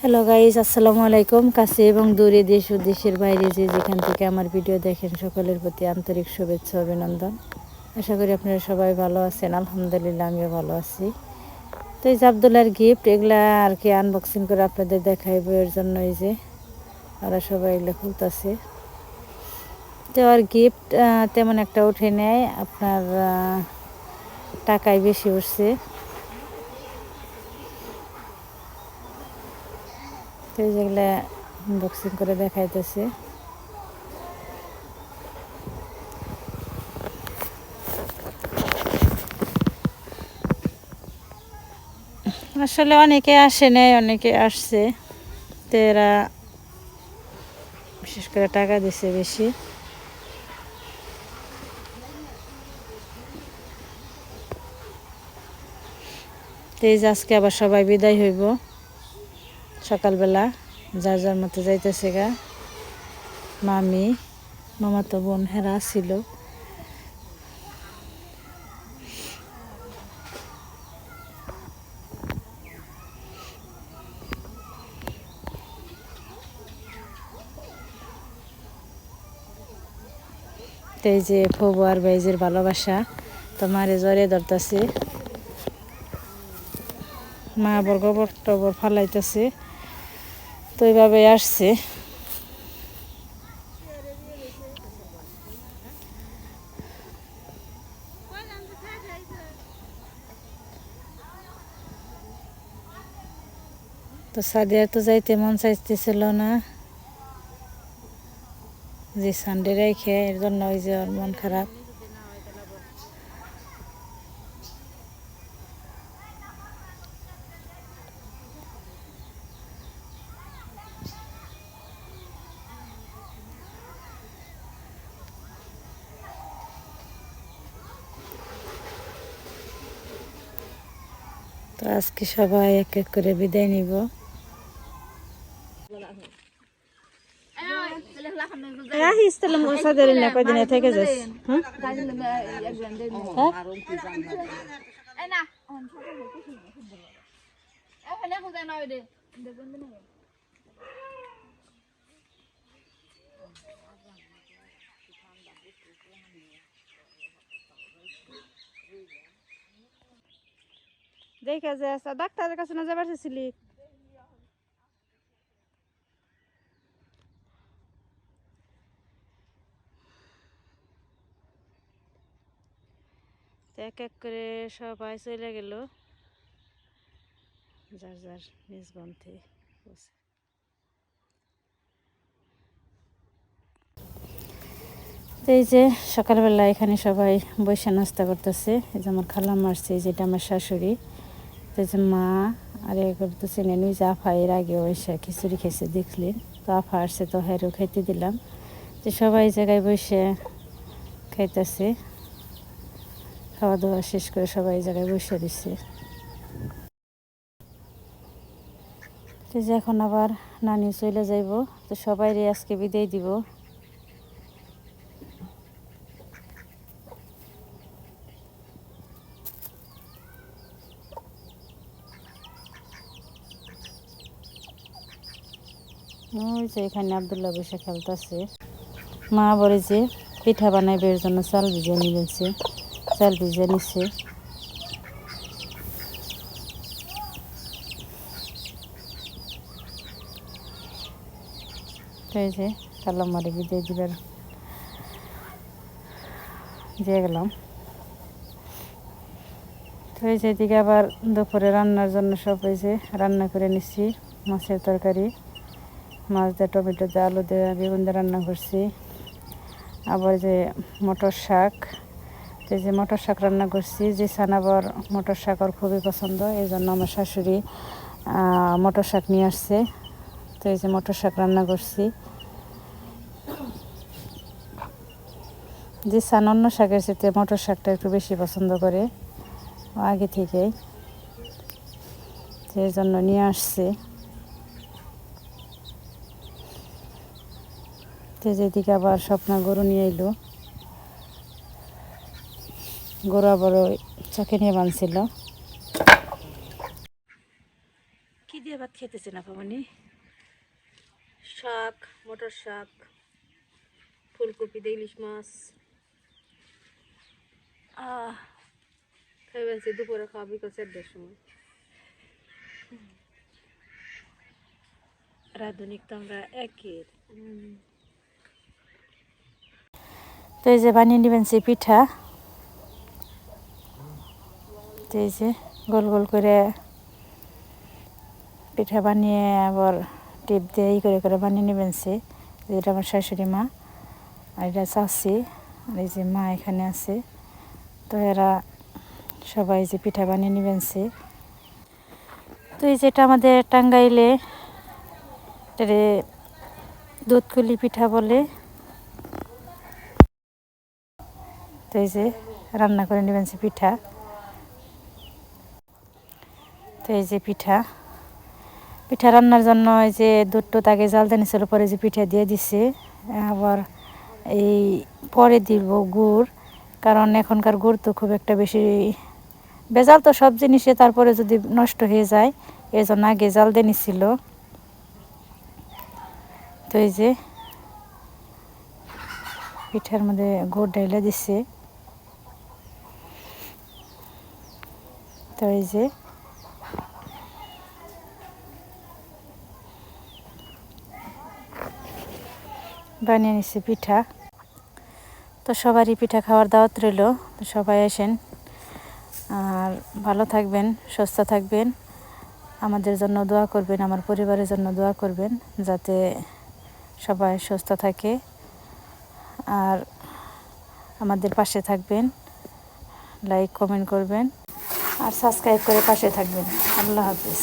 Hello guys, আসসালামু আলাইকুম। কাছে এবং দূরে, দেশ ও দেশের বাইরে যে যেখান থেকে আমার ভিডিও দেখেন সকলের প্রতি আন্তরিক শুভেচ্ছা অভিনন্দন। আশা করি আপনারা সবাই ভালো আছেন। আলহামদুলিল্লাহ আমিও ভালো আছি। তো এই যে আবদুল্লার গিফট, এগুলা আর কি আনবক্সিং করে আপনাদের দেখাইবো, এর জন্য এই যে ওরা সবাই এগুলো খুলতেছে। তো আর গিফট তেমন একটা উঠে নেয়, আপনার টাকায় বেশি উঠছে। তো যেগুলো আনবক্সিং করে দেখাইতেছে। আসলে অনেকে আসে নাই, অনেকে আসছে, তো এরা বিশেষ করে টাকা দিছে বেশি। তো এই যে আজকে আবার সবাই বিদায় হইব সকালবেলা, যার যার মতো যাইতেছে গা। মামি, মামাতো বোন হেরা ছিল। তো এই যে ফবু আর বাইজের ভালোবাসা, তো মারে জ্বরে ধরতেছে, মা আবার গোবর টবর ফালাইতেছে। তো এইভাবে আসছে। তো সাদিয়ার তো যাইতে মন চাইতেছিল না, যে সানডে রেখে, এর জন্য ওই যে ওর মন খারাপ। তো আজকে সবাই এক এক করে বিদায় নিব। রাখিস তাহলে মশাদের না কয়দিনে থেকে যাস। দেখে যে ডাক্তারের কাছে না যাবার ছিলি? এক এক করে সবাই চলে গেল যার যার নিজ গ্রন্থে। তো এই যে সকালবেলা এখানে সবাই বসে নাস্তা করতেছে। এই যে আমার খালাম আসছে, যেটা আমার শাশুড়ি। তো যে মা আর এ করতেছে নেই, যে আফা এর আগে ওইসা খিচুড়ি খেয়েছে দেখলেন। তো আফা আসছে, তো হেরও খেতে দিলাম। যে সবাই জায়গায় বসে খাইতেছে, খাওয়া দাওয়া শেষ করে সবাই জায়গায় বসে দিচ্ছে। তো যে এখন আবার নানি চলে যাইব, তো সবাই আজকে বিদায় দিব। ওই যে এখানে আবদুল্লাহ বসে খেলতেছে। মা বলে যে পিঠা বানাইবে, এর জন্য চাল ভিজে নিয়েছে, চাল ভিজে নিচ্ছে। তো এই যে কালাম মারে বিদায় দিবার দিয়ে গেলাম। তো এই যে এদিকে আবার দুপুরে রান্নার জন্য সব এই যে রান্না করে নিচ্ছি। মাছের তরকারি, মাছ দিয়ে, টমেটো দিয়ে, আলু দিয়ে, বেগুন দিয়ে রান্না করছি। আবার যে মটর শাক, তো এই যে মটর শাক রান্না করছি। যে সানাবর মটর শাক ওর খুবই পছন্দ, এই জন্য আমার শাশুড়ি মটর শাক নিয়ে আসছে। তো এই যে মটর শাক রান্না করছি। যে সান অন্য শাকের সাথে মটর শাকটা একটু বেশি পছন্দ করে আগে থেকেই, সেই জন্য নিয়ে আসছে। তো যেদিকে আবার স্বপ্না গরু নিয়ে এলো, গরু আবার ওই চকে নিয়ে বাঁধছিল। কি দিয়ে ভাত খেতেছে না পাবনি। শাক, মটর শাক, ফুলকপি দিয়ে ইলিশ মাছ। খাই বলছি দুপুরে খাওয়া বিকেল 4টার সময়। রাধুনিক তো আমরা একের। তো এই যে বানিয়ে নেবেন সে পিঠা। তো এই যে গোল গোল করে পিঠা বানিয়ে আবার টিপ দিয়ে করে করে বানিয়ে নেবেন সে। যেটা আমার শাশুড়ি মা, আর এটা চাচি, আর এই যে মা এখানে আছে। তো এরা সবাই যে পিঠা বানিয়ে নেবেন সে। তো এই যেটা আমাদের টাঙ্গাইলে দুধকুলি পিঠা বলে। তো এই যে রান্না করে নেবেন সে পিঠা। তো এই যে পিঠা রান্নার জন্য এই যে দুধটা আগে জাল দিয়েছিল, পরে যে পিঠা দিয়ে দিছে। আবার এই পরে দিব গুড়, কারণ এখনকার গুড় তো খুব একটা বেশি ভেজাল তো সব জিনিসে, তারপরে যদি নষ্ট হয়ে যায় এই জন্য আগে জাল দিয়ে নিছিল। তো এই যে পিঠার মধ্যে গুড় ঢেলে দিচ্ছে। তো এই যে বানিয়ে নিচ্ছি পিঠা। তো সবারই পিঠা খাওয়ার দাওয়াত রইল। তো সবাই আসেন, আর ভালো থাকবেন, সুস্থ থাকবেন, আমাদের জন্য দোয়া করবেন, আমার পরিবারের জন্য দোয়া করবেন, যাতে সবাই সুস্থ থাকে। আর আমাদের পাশে থাকবেন, লাইক কমেন্ট করবেন, আর সাবস্ক্রাইব করে পাশে থাকবেন। আল্লাহ হাফিজ।